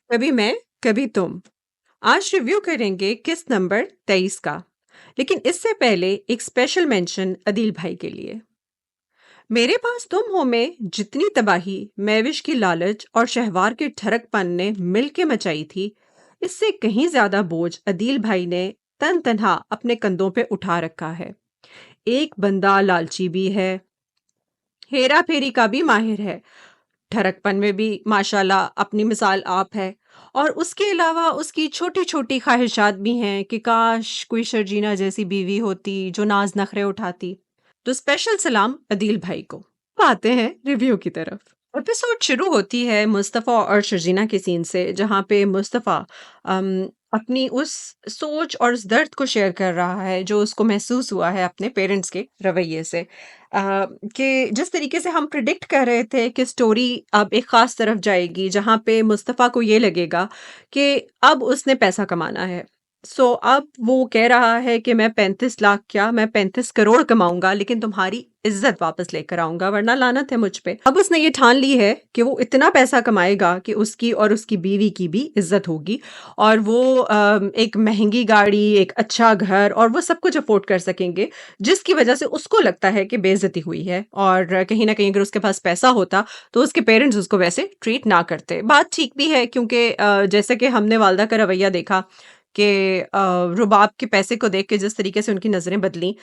कभी मैं, कभी तुम। आज रिव्यू करेंगे किस नंबर 23 का। लेकिन इससे पहले एक स्पेशल मेंशन अदील भाई के लिए। मेरे पास तुम हो में जितनी तबाही मैविश की लालच और शहवार के ठरकपन ने मिलके मचाई थी, इससे कहीं ज्यादा बोझ अदील भाई ने तन तनहा अपने कंधों पे उठा रखा है। एक बंदा लालची भी है, हेरा फेरी का भी माहिर है, ठरकपन में भी माशाल्लाह अपनी मिसाल आप है। और उसके अलावा उसकी छोटी-छोटी ख्वाहिशात भी हैं कि काश कोई शर्जीना जैसी बीवी होती जो नाज़ नखरे उठाती। तो स्पेशल सलाम अदील भाई को। अब आते हैं रिव्यू की तरफ। एपिसोड शुरू होती है मुस्तफ़ा और शर्जीना के सीन से, जहाँ पे मुस्तफ़ा अपनी उस सोच और उस दर्द को शेयर कर रहा है जो उसको महसूस हुआ है अपने पेरेंट्स के रवैये से। कि जिस तरीके से हम प्रिडिक्ट कर रहे थे कि स्टोरी अब एक ख़ास तरफ जाएगी, जहाँ पे मुस्तफ़ा को ये लगेगा कि अब उसने पैसा कमाना है। अब वो कह रहा है कि मैं 35 लाख क्या, मैं 35 करोड़ कमाऊँगा, लेकिन तुम्हारी इज़्ज़त वापस लेकर आऊँगा, वरना लानत है मुझ पे। अब उसने ये ठान ली है कि वो इतना पैसा कमाएगा कि उसकी और उसकी बीवी की भी इज़्ज़त होगी, और वो एक महँगी गाड़ी, एक अच्छा घर और वो सब कुछ अफ़ोर्ड कर सकेंगे, जिसकी वज़ह से उसको लगता है कि बेइज़्ज़ती हुई है। और कहीं न कहीं अगर उसके पास पैसा होता, तो उसके पेरेंट्स उसको वैसे ट्रीट ना करते। बात ठीक भी है, क्योंकि जैसे कि हमने वालिदा का रवैया देखा कि रुबाब के पैसे को देख के जिस तरीके से उनकी नज़रें बदलीं,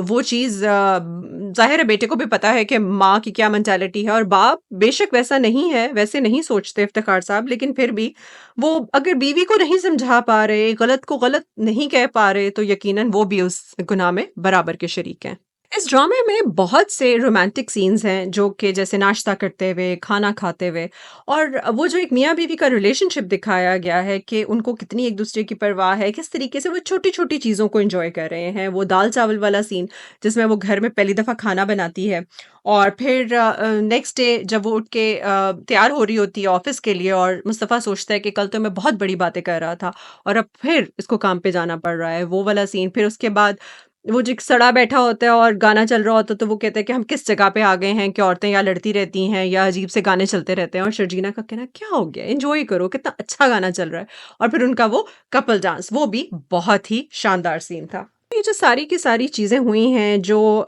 वो चीज़ ज़ाहिर है बेटे को भी पता है कि माँ की क्या मेंटालिटी है, और बाप बेशक वैसा नहीं है, वैसे नहीं सोचते इफ्तिखार साहब, लेकिन फिर भी वो अगर बीवी को नहीं समझा पा रहे, गलत को गलत नहीं कह पा रहे, तो यकीनन वो भी उस गुनाह में बराबर के शरीक हैं। इस ड्रामे में बहुत से रोमांटिक सीन्स हैं, जो कि जैसे नाश्ता करते हुए, खाना खाते हुए, और वो जो एक मियाँ-बीवी का रिलेशनशिप दिखाया गया है कि उनको कितनी एक-दूसरे की परवाह है, किस तरीके से वो छोटी-छोटी चीज़ों को एन्जॉय कर रहे हैं। वो दाल-चावल वाला सीन, जिसमें वो घर में पहली दफ़ा खाना बनाती है, और फिर नेक्स्ट डे जब वो उठ के तैयार हो रही होती है ऑफ़िस के लिए, और मुस्तफ़ा सोचता है कि कल तो मैं बहुत बड़ी बातें कर रहा था और अब फिर इसको काम पे जाना पड़ रहा है, वो वाला सीन। फिर उसके बाद वो जो एक सड़ा बैठा होता है और गाना चल रहा होता है, तो वो कहता है कि हम किस जगह पे आ गए हैं कि औरतें यहाँ लड़ती रहती हैं या अजीब से गाने चलते रहते हैं, और शर्जीना का कहना क्या हो गया, एंजॉय करो, कितना अच्छा गाना चल रहा है। और फिर उनका वो कपल डांस, वो भी बहुत ही शानदार सीन था। ये जो सारी की सारी चीज़ें हुई हैं, जो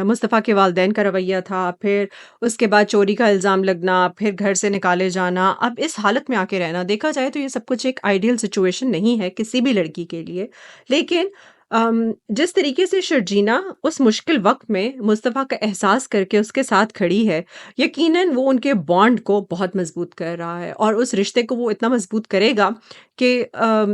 मुस्तफ़ा के वालिदैन का रवैया था, फिर उसके बाद चोरी का इल्ज़ाम लगना, फिर घर से निकाले जाना, अब इस हालत में आके रहना, देखा जाए तो ये सब कुछ एक आइडियल सिचुएशन नहीं है किसी भी लड़की के लिए। लेकिन जिस तरीके से शर्जीना उस मुश्किल वक़्त में मुस्तफ़ा का एहसास करके उसके साथ खड़ी है, यकीनन वो उनके बॉन्ड को बहुत मज़बूत कर रहा है, और उस रिश्ते को वो इतना मज़बूत करेगा कि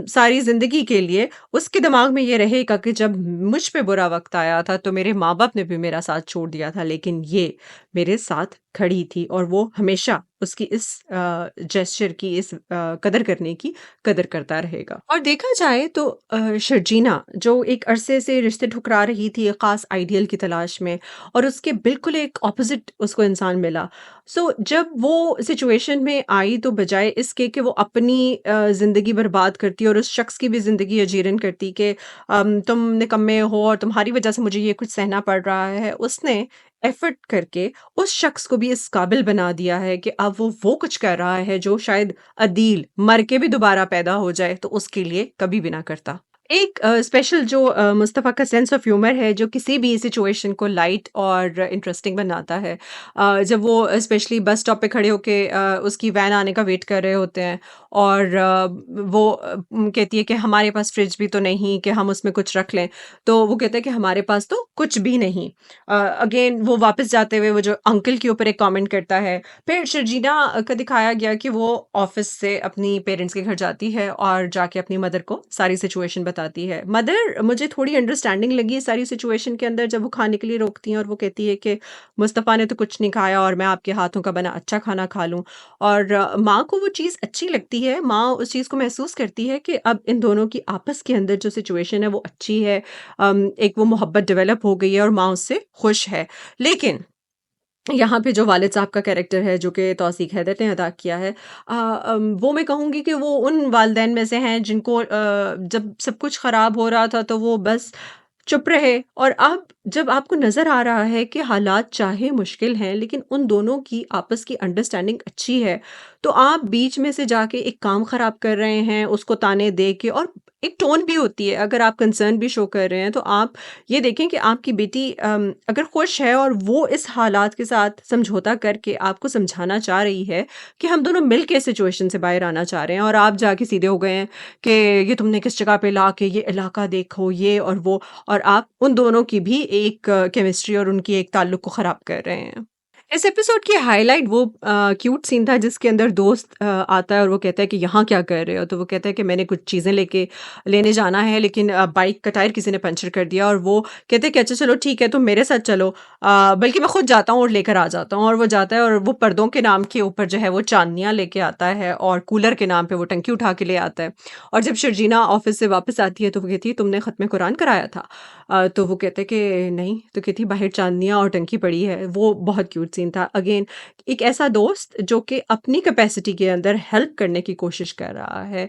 सारी ज़िंदगी के लिए उसके दिमाग में ये रहेगा कि जब मुझ पे बुरा वक़्त आया था, तो मेरे माँ-बाप ने भी मेरा साथ छोड़ दिया था, लेकिन ये मेरे साथ खड़ी थी, और वो हमेशा उसकी इस जेस्चर की, इस कदर करने की कदर करता रहेगा। और देखा जाए तो शर्जीना जो एक अरसे से रिश्ते ठुकरा रही थी एक ख़ास आइडियल की तलाश में, और उसके बिल्कुल एक ऑपोज़िट उसको इंसान मिला। जब वो सिचुएशन में आई, तो बजाय इसके कि वो अपनी ज़िंदगी बर्बाद करती और उस शख्स की भी ज़िंदगी अजीरन करती कि तुम निकम्मे हो और तुम्हारी वज़ह से मुझे ये कुछ सहना पड़ रहा है, उसने एफ़र्ट करके उस शख्स को भी इस काबिल बना दिया है कि अब वो कुछ कर रहा है जो शायद अदील मर के भी दोबारा पैदा हो जाए तो उसके लिए कभी भी ना करता। एक स्पेशल जो मुस्तफ़ा का सेंस ऑफ ह्यूमर है, जो किसी भी सिचुएशन को लाइट और इंटरेस्टिंग बनाता है। जब वो स्पेशली बस स्टॉप पे खड़े होके उसकी वैन आने का वेट कर रहे होते हैं, और वो कहती है कि हमारे पास फ्रिज भी तो नहीं कि हम उसमें कुछ रख लें। तो वो कहता है कि हमारे पास तो कुछ भी नहीं। अगेन वो वापस जाते हुए वो जो अंकल के ऊपर एक कमेंट करता है। फिर शर्जीना का दिखाया गया कि वो ऑफिस से अपनी पेरेंट्स के घर जाती है और जाके अपनी मदर को सारी सिचुएशन बताती है। मदर मुझे थोड़ी अंडरस्टैंडिंग लगी इस सारी सिचुएशन के अंदर, जब वो खाने के लिए रोकती हैं और वो कहती है कि मुस्तफ़ा ने तो कुछ नहीं खाया और मैं आपके हाथों का बना अच्छा खाना खा लूँ। और माँ को वो चीज़ अच्छी लगती है, माँ उस चीज़ को महसूस करती है कि अब इन दोनों की आपस के अंदर जो सिचुएशन है वो अच्छी है। एक वो मोहब्बत डेवलप हो गई है और माँ उससे खुश है। लेकिन यहाँ पे जो वालिद साहब का कैरेक्टर है, जो कि तौसीक हैदर ने अदा किया है, वो मैं कहूँगी कि वो उन वालिदैन में से हैं जिनको जब सब कुछ ख़राब हो रहा था, तो वो बस चुप रहे। और अब जब आपको नज़र आ रहा है कि हालात चाहे मुश्किल हैं, लेकिन उन दोनों की आपस की अंडरस्टैंडिंग अच्छी है, तो आप बीच में से जाके एक काम ख़राब कर रहे हैं, उसको ताने दे के। और एक टोन भी होती है, अगर आप कंसर्न भी शो कर रहे हैं, तो आप ये देखें कि आपकी बेटी अगर खुश है और वो इस हालात के साथ समझौता करके आपको समझाना चाह रही है कि हम दोनों मिल के इस सिचुएशन से बाहर आना चाह रहे हैं, और आप जाके सीधे हो गए हैं कि ये तुमने किस जगह पे ला के ये इलाका देखो, ये और वो। और आप उन दोनों की भी एक केमिस्ट्री और उनकी एक ताल्लुक को ख़राब कर रहे हैं। इस एपिसोड की हाइलाइट वो क्यूट सीन था जिसके अंदर दोस्त आता है और वो कहता है कि यहाँ क्या कर रहे हो? तो वो कहता है कि मैंने कुछ चीज़ें लेने जाना है, लेकिन बाइक का टायर किसी ने पंचर कर दिया। और वो कहते हैं कि अच्छा चलो ठीक है, तुम मेरे साथ चलो, बल्कि मैं खुद जाता हूँ और लेकर आ जाता हूँ। और वो जाता है और वो पर्दों के नाम के ऊपर जो है वो चांदनियाँ लेके आता है, और कूलर के नाम पे वो टंकी उठा के ले आता है। और जब शर्जीना ऑफिस से वापस आती है तो वो कहती है तुमने ख़त्म कुरान कराया था? तो वो कहते हैं कि नहीं। तो कहती है बाहर चांदनियाँ और टंकी पड़ी है। वो बहुत क्यूट सीन था। अगेन एक ऐसा दोस्त जो कि अपनी कैपेसिटी के अंदर हेल्प करने की कोशिश कर रहा है।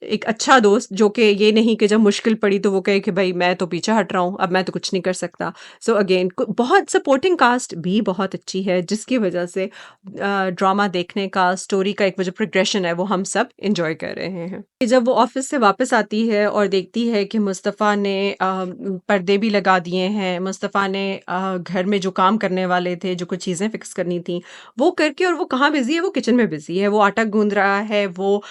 एक अच्छा दोस्त जो कि ये नहीं कि जब मुश्किल पड़ी तो वो कहे कि भाई मैं तो पीछे हट रहा हूँ, अब मैं तो कुछ नहीं कर सकता। सो अगेन बहुत सपोर्टिंग कास्ट भी बहुत अच्छी है, जिसकी वजह से ड्रामा देखने का, स्टोरी का एक वो जो प्रोग्रेशन है वो हम सब इंजॉय कर रहे हैं। कि जब वो ऑफिस से वापस आती है और देखती है कि मुस्तफ़ा ने पर्दे भी लगा दिए हैं, मुस्तफ़ा ने घर में जो काम करने वाले थे, जो कुछ चीज़ें फिक्स करनी थी, वो करके। और वो कहाँ बिज़ी है? वो किचन में बिज़ी है। वो आटा गूँध रहा है, वो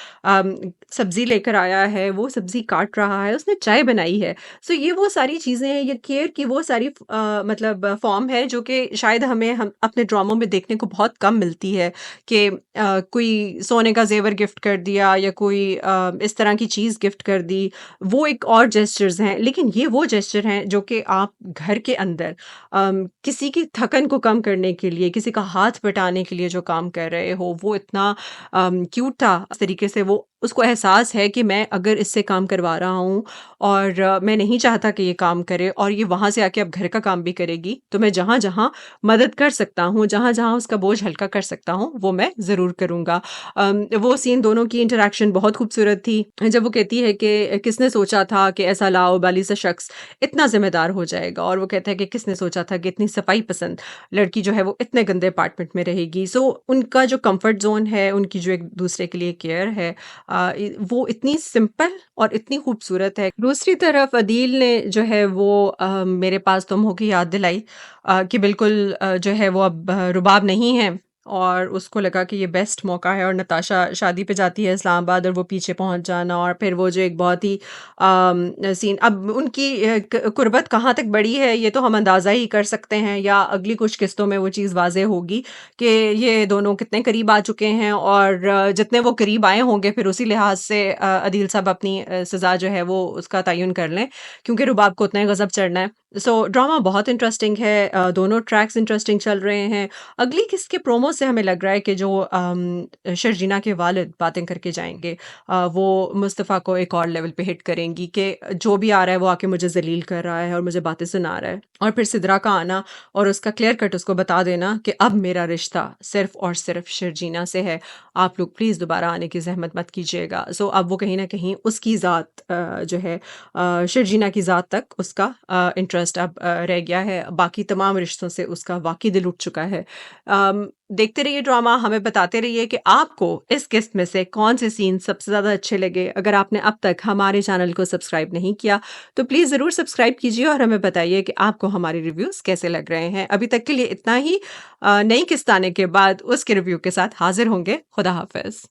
सब्ज़ी लेकर आया है, वो सब्ज़ी काट रहा है, उसने चाय बनाई है। सो ये वो सारी चीज़ें हैं, ये केयर की वो सारी मतलब फ़ॉर्म है जो कि शायद हम अपने ड्रामों में देखने को बहुत कम मिलती है। कि कोई सोने का ज़ेवर गिफ्ट कर दिया, या कोई इस तरह की चीज़ गिफ्ट कर दी, वो एक और जेस्चर्स हैं। लेकिन ये वो जेस्चर हैं जो कि आप घर के अंदर किसी की थकन को कम करने के लिए, किसी का हाथ बटाने के लिए जो काम कर रहे हो, वो इतना क्यूट था। इस तरीके से वो उसको एहसास है कि मैं अगर इससे काम करवा रहा हूँ और मैं नहीं चाहता कि ये काम करे, और ये वहाँ से आके अब घर का काम भी करेगी, तो मैं जहाँ-जहाँ मदद कर सकता हूँ, जहाँ-जहाँ उसका बोझ हल्का कर सकता हूँ, वो मैं ज़रूर करूँगा। वो सीन, दोनों की इंटरैक्शन बहुत खूबसूरत थी। जब वो कहती है कि किसने सोचा था कि ऐसा लाओ-बाली सा शख्स इतना ज़िम्मेदार हो जाएगा, और वो कहता है कि किसने सोचा था कि इतनी सफाई पसंद लड़की जो है वो इतने गंदे अपार्टमेंट में रहेगी। सो उनका जो कम्फर्ट ज़ोन है, उनकी जो एक-दूसरे के लिए केयर है, वो इतनी सिंपल और इतनी खूबसूरत है। दूसरी तरफ अदील ने जो है वो मेरे पास तुम हो की याद दिलाई कि बिल्कुल जो है वो अब रुबाब नहीं है, और उसको लगा कि ये बेस्ट मौका है। और नताशा शादी पे जाती है इस्लामाबाद, और वो पीछे पहुंच जाना, और फिर वो जो एक बहुत ही सीन, अब उनकी कुर्बत कहाँ तक बढ़ी है ये तो हम अंदाज़ा ही कर सकते हैं, या अगली कुछ किस्तों में वो चीज़ वाज़ेह होगी कि ये दोनों कितने करीब आ चुके हैं। और जितने वो करीब आए होंगे, फिर उसी लिहाज से अदील साहब अपनी सज़ा जो है वो उसका तयन कर लें, क्योंकि रुबाब को उतना ही गज़ब चढ़ना है। सो ड्रामा बहुत इंटरेस्टिंग है, दोनों ट्रैक्स इंटरेस्टिंग चल रहे हैं। अगली किस्त के प्रोमो से हमें लग रहा है कि जो शर्जीना के वालिद बातें करके जाएँगे, वो मुस्तफ़ा को एक और लेवल पे हिट करेंगी कि जो भी आ रहा है वो आके मुझे ज़लील कर रहा है और मुझे बातें सुना रहा है। और फिर सिद्रा का आना और उसका क्लियर कट उसको बता देना कि अब मेरा रिश्ता सिर्फ़ और सिर्फ़ शर्जीना से है। आप लोग प्लीज़ दोबारा आने की ज़हमत मत कीजिएगा। सो अब वो कहीं न कहीं उसकी ज़ात जो है शर्जीना की ज़ात तक उसका इंटरेस्ट अब रह गया है। बाकी तमाम रिश्तों से उसका वाक़ई दिल उठ चुका है। देखते रहिए ड्रामा, हमें बताते रहिए कि आपको इस किस्त में से कौन-से सीन सबसे ज़्यादा अच्छे लगे। अगर आपने अब तक हमारे चैनल को सब्सक्राइब नहीं किया, तो प्लीज़ ज़रूर सब्सक्राइब कीजिए और हमें बताइए कि आपको हमारे रिव्यूज़ कैसे लग रहे हैं। अभी तक के लिए इतना ही। नई किस्त आने के बाद उसके रिव्यू के साथ हाज़िर होंगे। खुदा हाफ़िज़।